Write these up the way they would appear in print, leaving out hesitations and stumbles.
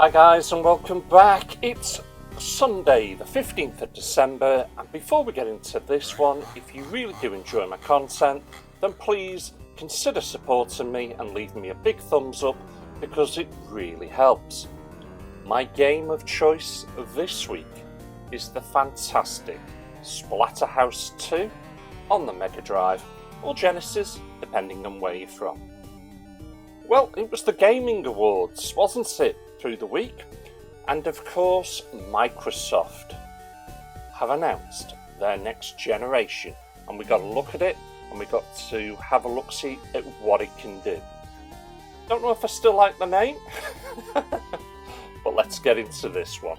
Hi guys and welcome back. It's Sunday the 15th of December, and before we get into this one, if you really do enjoy my content, then please consider supporting me and leaving me a big thumbs up because it really helps. My game of choice this week is the fantastic Splatterhouse 2 on the Mega Drive or Genesis, depending on where you're from. Well, it was the Gaming Awards, wasn't it, through the week? And of course, Microsoft have announced their next generation, and we got to look at it and we got to have a look-see at what it can do. Don't know if I still like the name, but let's get into this one.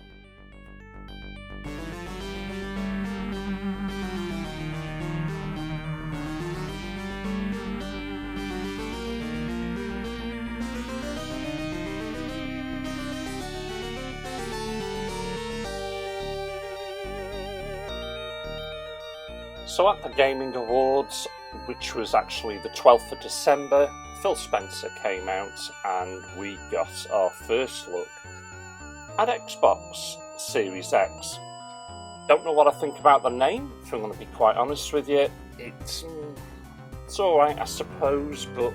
So at the Gaming Awards, which was actually the 12th of December, Phil Spencer came out and we got our first look at Xbox Series X. Don't know what I think about the name, if I'm going to be quite honest with you. It's alright, I suppose, but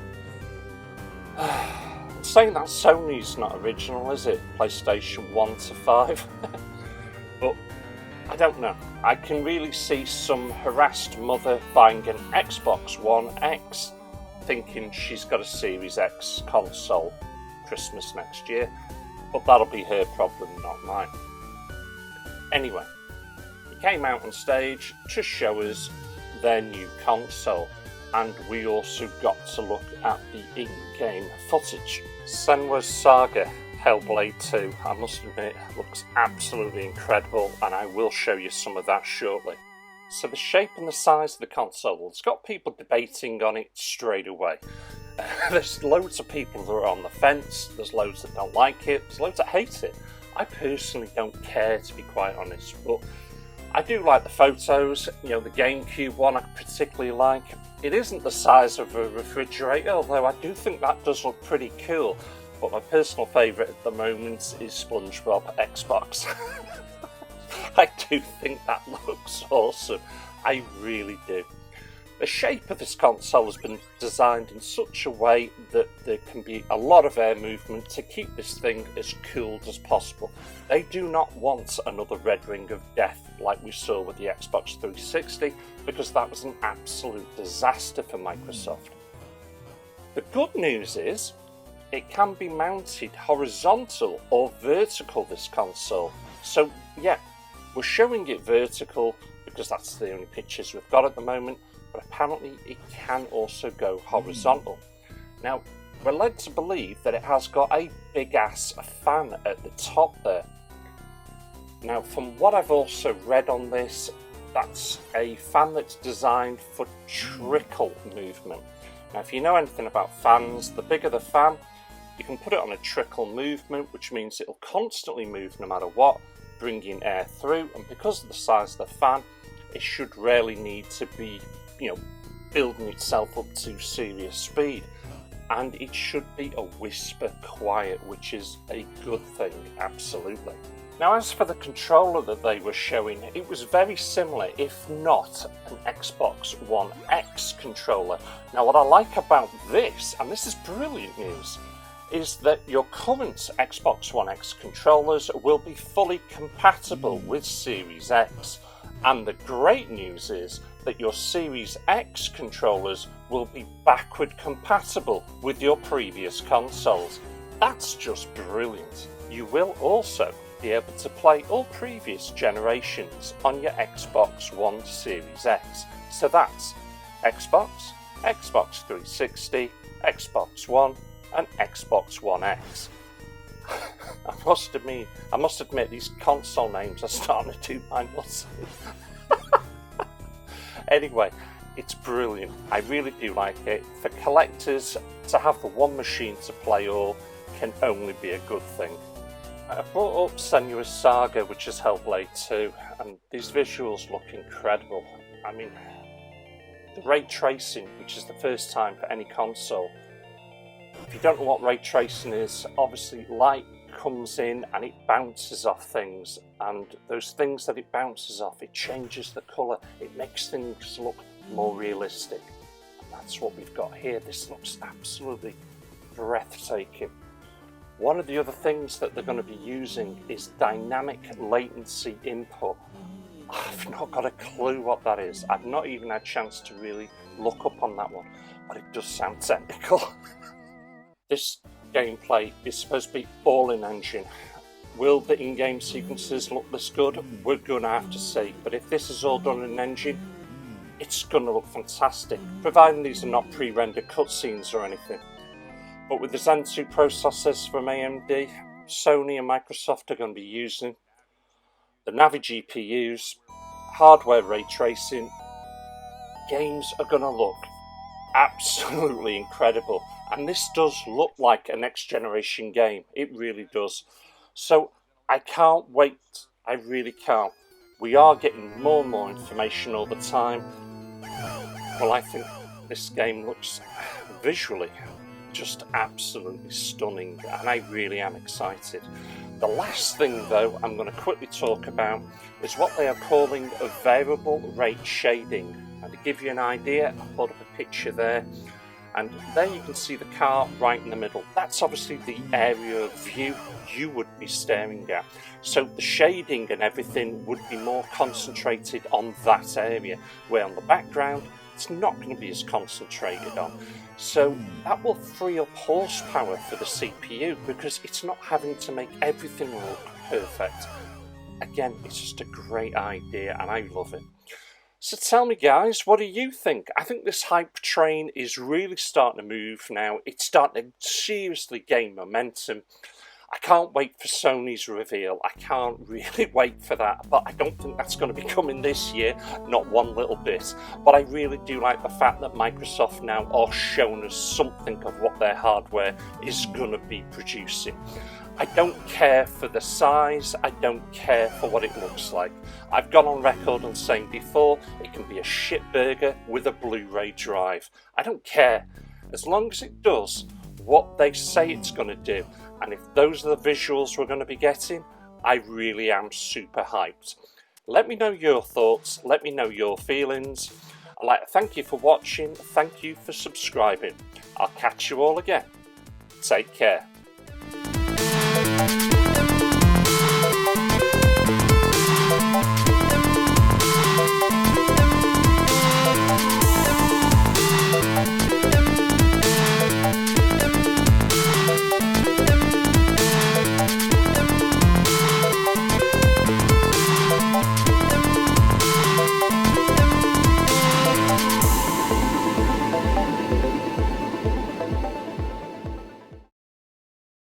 saying that Sony's not original, is it? PlayStation 1 to 5. But I don't know. I can really see some harassed mother buying an Xbox One X thinking she's got a Series X console Christmas next year, but that'll be her problem, not mine. Anyway, he came out on stage to show us their new console, and we also got to look at the in-game footage. Senua's Saga Hellblade 2, I must admit, looks absolutely incredible, and I will show you some of that shortly. So the shape and the size of the console has got people debating on it straight away. There's loads of people that are on the fence, there's loads that don't like it, there's loads that hate it. I personally don't care, to be quite honest, but I do like the photos. You know, the GameCube one I particularly like. It isn't the size of a refrigerator, although I do think that does look pretty cool. But my personal favourite at the moment is SpongeBob Xbox. I do think that looks awesome. I really do. The shape of this console has been designed in such a way that there can be a lot of air movement to keep this thing as cooled as possible. They do not want another red ring of death like we saw with the Xbox 360, because that was an absolute disaster for Microsoft. The good news is, it can be mounted horizontal or vertical, this console. So yeah, we're showing it vertical because that's the only pictures we've got at the moment, but apparently it can also go horizontal. Now, we're led to believe that it has got a big ass fan at the top there. Now, from what I've also read on this, that's a fan that's designed for trickle movement. Now, if you know anything about fans, the bigger the fan, you can put it on a trickle movement, which means it'll constantly move no matter what, bringing air through, and because of the size of the fan, it should rarely need to be, building itself up to serious speed. And it should be a whisper quiet, which is a good thing, absolutely. Now, as for the controller that they were showing, it was very similar, if not an Xbox One X controller. Now, what I like about this, and this is brilliant news, is that your current Xbox One X controllers will be fully compatible with Series X. And the great news is that your Series X controllers will be backward compatible with your previous consoles. That's just brilliant. You will also be able to play all previous generations on your Xbox One Series X. So that's Xbox, Xbox 360, Xbox One, and Xbox One X. I must admit these console names are starting to do my nuts. Anyway, it's brilliant. I really do like it. For collectors, to have the one machine to play all can only be a good thing. I brought up Senua's Saga, which is Hellblade 2, and these visuals look incredible. I mean, the ray tracing, which is the first time for any console. If you don't know what ray tracing is, obviously light comes in and it bounces off things, and those things that it bounces off, it changes the colour, it makes things look more realistic. And that's what we've got here. This looks absolutely breathtaking. One of the other things that they're going to be using is dynamic latency input. I've not got a clue what that is. I've not even had a chance to really look up on that one, but it does sound technical. This gameplay is supposed to be all in engine. Will the in-game sequences look this good? We're going to have to see, but if this is all done in engine, it's going to look fantastic, providing these are not pre-rendered cutscenes or anything. But with the Zen 2 processors from AMD, Sony and Microsoft are going to be using the Navi GPUs, hardware ray tracing. Games are going to look absolutely incredible, and this does look like a next generation game. It really does. So I can't wait. I really can't. We are getting more and more information all the time. Well, I think this game looks visually just absolutely stunning, and I really am excited. The last thing though I'm going to quickly talk about is what they are calling a variable rate shading. And to give you an idea, I put up a picture there, and there you can see the car right in the middle. That's obviously the area of view you would be staring at. So the shading and everything would be more concentrated on that area, where on the background it's not going to be as concentrated on. So that will free up horsepower for the CPU, because it's not having to make everything look perfect. Again, it's just a great idea and I love it. So tell me guys, what do you think? I think this hype train is really starting to move now. It's starting to seriously gain momentum. I can't wait for Sony's reveal. I can't really wait for that, but I don't think that's going to be coming this year, not one little bit. But I really do like the fact that Microsoft now are showing us something of what their hardware is going to be producing. I don't care for the size, I don't care for what it looks like. I've gone on record on saying before, it can be a shit burger with a Blu-ray drive. I don't care, as long as it does what they say it's going to do. And if those are the visuals we're going to be getting, I really am super hyped. Let me know your thoughts, let me know your feelings. I'd like to thank you for watching, thank you for subscribing. I'll catch you all again. Take care.